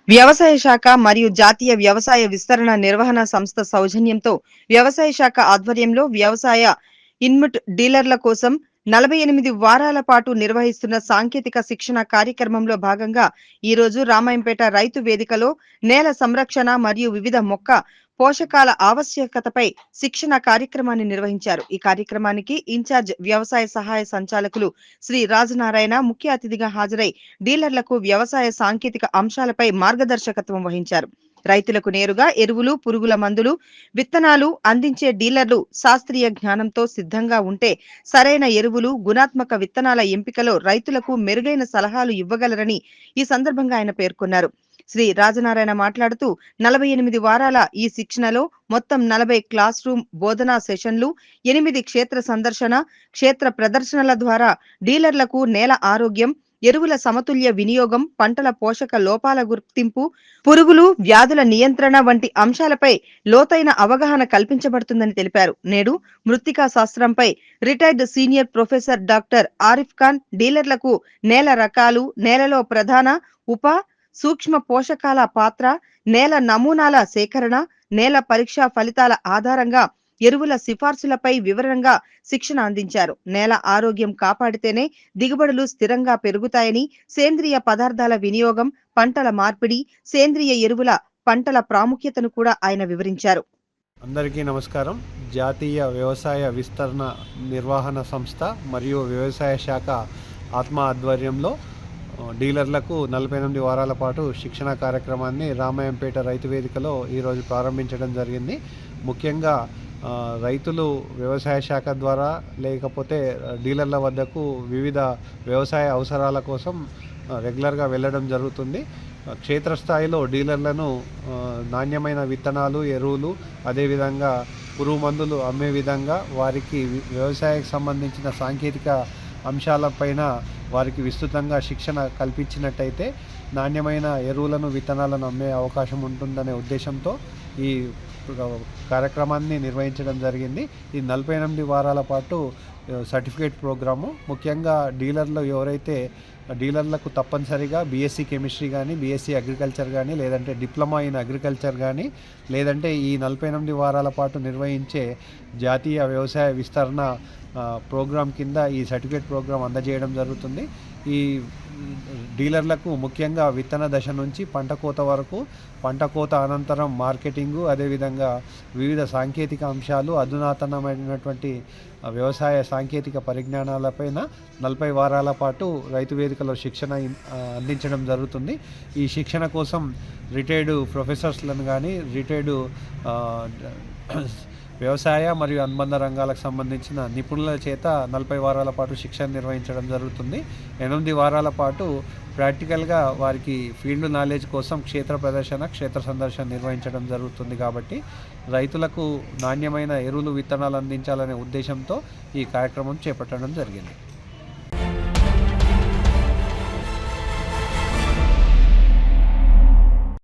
వ్యవసాయ శాఖ మరియు జాతీయ వ్యవసాయ విస్తరణ నిర్వహణ సంస్థ సౌజన్యంతో వ్యవసాయ శాఖ ఆధ్వర్యంలో వ్యవసాయ ఇన్పుట్ డీలర్ల కోసం 48 వారాల పాటు నిర్వహిస్తున్న సాంకేతిక శిక్షణ కార్యక్రమంలో భాగంగా ఈరోజు రామాయంపేట రైతు వేదికలో నేల సంరక్షణ మరియు వివిధ మొక్క పోషకాల ఆవశ్యకతపై శిక్షణ కార్యక్రమాన్ని నిర్వహించారు. ఈ కార్యక్రమానికి ఇన్ఛార్జ్ వ్యవసాయ సహాయ సంచాలకులు శ్రీ రాజనారాయణ ముఖ్య అతిథిగా హాజరై డీలర్లకు వ్యవసాయ సాంకేతిక అంశాలపై మార్గదర్శకత్వం వహించారు. రైతులకు నేరుగా ఎరువులు, పురుగుల మందులు, విత్తనాలు అందించే డీలర్లు శాస్త్రీయ జ్ఞానంతో సిద్ధంగా ఉంటే సరైన ఎరువులు, గుణాత్మక విత్తనాల ఎంపికలో రైతులకు మెరుగైన సలహాలు ఇవ్వగలరని ఈ సందర్భంగా ఆయన పేర్కొన్నారు. శ్రీ రాజనారాయణ మాట్లాడుతూ 48 వారాల ఈ శిక్షణలో మొత్తం 40 క్లాస్ రూమ్ బోధనా సెషన్లు, 8 క్షేత్ర సందర్శన, క్షేత్ర ప్రదర్శనల ద్వారా డీలర్లకు నేల ఆరోగ్యం, ఎరువుల సమతుల్య వినియోగం, పంటల పోషక లోపాల గుర్తింపు, పురుగులు, వ్యాధుల నియంత్రణ వంటి అంశాలపై లోతైన అవగాహన కల్పించబడుతుందని తెలిపారు. నేడు మృత్తికా శాస్త్రంపై retired senior professor doctor Arif Khan డీలర్లకు నేల రకాలు, నేలలో ప్రధాన, ఉప, సూక్ష్మ పోషకాల పాత్ర, నేల నమూనాల సేకరణ, నేల పరీక్ష ఫలితాల ఆధారంగా ఎరువుల సిఫార్సులపై వివరంగా శిక్షణ అందించారు. నేల ఆరోగ్యం కాపాడితేనే దిగుబడులు స్థిరంగా పెరుగుతాయని, సేంద్రియ పదార్థాల వినియోగం, పంటల మార్పిడి, సేంద్రియ ఎరువుల పంటల ప్రాముఖ్యతను కూడా ఆయన వివరించారు. అందరికీ నమస్కారం. జాతీయ వ్యవసాయ విస్తరణ నిర్వహణ సంస్థ మరియు వ్యవసాయ శాఖ ఆత్మ ఆధ్వర్యంలో డీలర్లకు 48 వారాల పాటు శిక్షణ కార్యక్రమాన్ని రామాయంపేట రైతు వేదికలో ఈరోజు ప్రారంభించడం జరిగింది. ముఖ్యంగా రైతులు వ్యవసాయ శాఖ ద్వారా లేకపోతే డీలర్ల వద్దకు వివిధ వ్యవసాయ అవసరాల కోసం రెగ్యులర్గా వెళ్ళడం జరుగుతుంది. క్షేత్రస్థాయిలో డీలర్లను నాణ్యమైన విత్తనాలు, ఎరువులు, అదేవిధంగా పురుగు మందులు అమ్మే విధంగా వారికి వ్యవసాయానికి సంబంధించిన సాంకేతిక అంశాలపైన వారికి విస్తృతంగా శిక్షణ కల్పించినట్టయితే నాణ్యమైన ఎరువులను, విత్తనాలను అమ్మే అవకాశం ఉంటుందనే ఉద్దేశంతో ఈ కార్యక్రమాన్ని నిర్వహించడం జరిగింది. ఈ 48 వారాల పాటు సర్టిఫికేట్ ప్రోగ్రాము ముఖ్యంగా డీలర్లు ఎవరైతే డీలర్లకు తప్పనిసరిగా బీఎస్సీ కెమిస్ట్రీ కానీ, బీఎస్సీ అగ్రికల్చర్ కానీ, లేదంటే డిప్లొమా ఇన్ అగ్రికల్చర్ కానీ, లేదంటే ఈ 48 వారాల పాటు నిర్వహించే జాతీయ వ్యవసాయ విస్తరణ ప్రోగ్రాం కింద ఈ సర్టిఫికేట్ ప్రోగ్రాం అందజేయడం జరుగుతుంది. ఈ డీలర్లకు ముఖ్యంగా విత్తన దశ నుంచి పంట కోత వరకు, పంట కోత అనంతరం మార్కెటింగు, అదేవిధంగా వివిధ సాంకేతిక అంశాలు, అధునాతనమైనటువంటి వ్యవసాయ సాంకేతిక పరిజ్ఞానాలపైన 40 వారాల పాటు రైతు వేదికలో శిక్షణ అందించడం జరుగుతుంది. ఈ శిక్షణ కోసం రిటైర్డ్ ప్రొఫెసర్స్లను కానీ, రిటైర్డ్ వ్యవసాయ మరియు అనుబంధ రంగాలకు సంబంధించిన నిపుణుల చేత 40 వారాల పాటు శిక్షణ నిర్వహించడం జరుగుతుంది. 8 వారాల పాటు ప్రాక్టికల్గా వారికి ఫీల్డ్ నాలెడ్జ్ కోసం క్షేత్ర ప్రదర్శన, క్షేత్ర సందర్శన నిర్వహించడం జరుగుతుంది. కాబట్టి రైతులకు నాణ్యమైన ఎరువులు, విత్తనాలు అందించాలనే ఉద్దేశంతో ఈ కార్యక్రమం చేపట్టడం జరిగింది.